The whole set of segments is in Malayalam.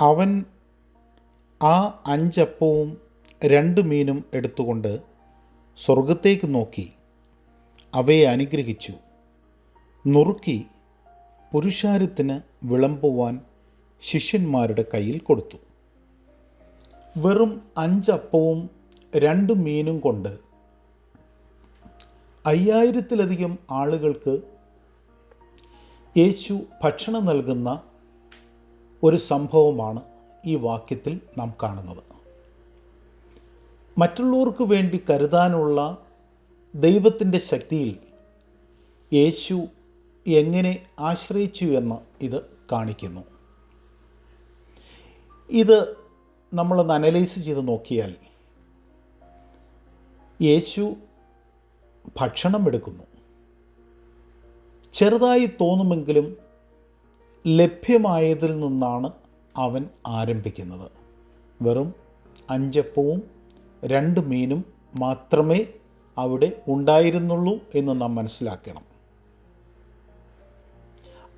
അവൻ ആ 5 അപ്പവും 2 മീനും എടുത്തുകൊണ്ട് സ്വർഗത്തേക്ക് നോക്കി അവയെ അനുഗ്രഹിച്ചു, നുറുക്കി പുരുഷാരത്തിന് വിളമ്പുവാൻ ശിഷ്യന്മാരുടെ കയ്യിൽ കൊടുത്തു. വെറും 5 അപ്പവും 2 മീനും കൊണ്ട് 5000-ലധികം ആളുകൾക്ക് യേശു ഭക്ഷണം നൽകുന്ന ഒരു സംഭവമാണ് ഈ വാക്യത്തിൽ നാം കാണുന്നത്. മറ്റുള്ളവർക്ക് വേണ്ടി കരുതാനുള്ള ദൈവത്തിൻ്റെ ശക്തിയിൽ യേശു എങ്ങനെ ആശ്രയിച്ചു എന്ന് ഇത് കാണിക്കുന്നു. ഇത് നമ്മളൊന്ന് അനലൈസ് ചെയ്ത് നോക്കിയാൽ യേശു ഭക്ഷണം എടുക്കുന്നു. ചെറുതായി തോന്നുമെങ്കിലും ലഭ്യമായതിൽ നിന്നാണ് അവൻ ആരംഭിക്കുന്നത്. വെറും 5 അപ്പവും 2 മീനും മാത്രമേ അവിടെ ഉണ്ടായിരുന്നുള്ളൂ എന്ന് നാം മനസ്സിലാക്കണം.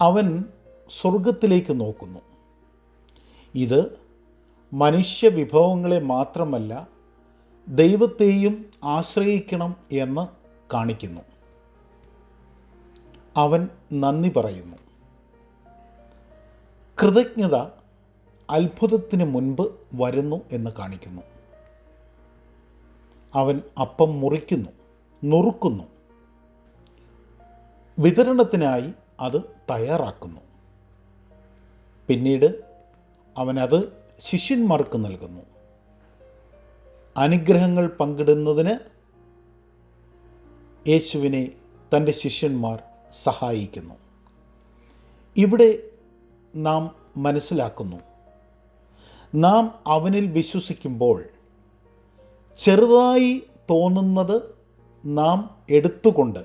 അവൻ സ്വർഗത്തിലേക്ക് നോക്കുന്നു. ഇത് മനുഷ്യ വിഭവങ്ങളെ മാത്രമല്ല, ദൈവത്തെയും ആശ്രയിക്കണം എന്ന് കാണിക്കുന്നു. അവൻ നന്ദി പറയുന്നു. കൃതജ്ഞത അത്ഭുതത്തിന് മുൻപ് വരുന്നു എന്ന് കാണിക്കുന്നു. അവൻ അപ്പം മുറിക്കുന്നു, നുറുക്കുന്നു, വിതരണത്തിനായി അത് തയ്യാറാക്കുന്നു. പിന്നീട് അവനത് ശിഷ്യന്മാർക്ക് നൽകുന്നു. അനുഗ്രഹങ്ങൾ പങ്കിടുന്നതിന് യേശുവിനെ തൻ്റെ ശിഷ്യന്മാർ സഹായിക്കുന്നു. ഇവിടെ നാം മനസ്സിലാക്കുന്നു, നാം അവനിൽ വിശ്വസിക്കുമ്പോൾ ചെറുതായി തോന്നുന്നത് നാം എടുത്തുകൊണ്ട്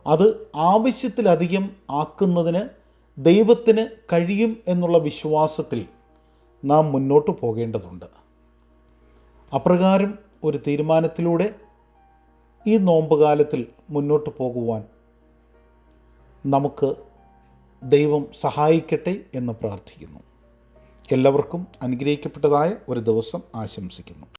അത് ആവശ്യത്തിലധികം ആക്കുന്നതിന് ദൈവത്തിന് കഴിയും എന്നുള്ള വിശ്വാസത്തിൽ നാം മുന്നോട്ട് പോകേണ്ടതുണ്ട്. അപ്രകാരം ഒരു തീരുമാനത്തിലൂടെ ഈ നോമ്പുകാലത്തിൽ മുന്നോട്ട് പോകുവാൻ നമുക്ക് ദൈവം സഹായിക്കട്ടെ എന്ന് പ്രാർത്ഥിക്കുന്നു. എല്ലാവർക്കും അനുഗ്രഹിക്കപ്പെട്ടതായ ഒരു ദിവസം ആശംസിക്കുന്നു.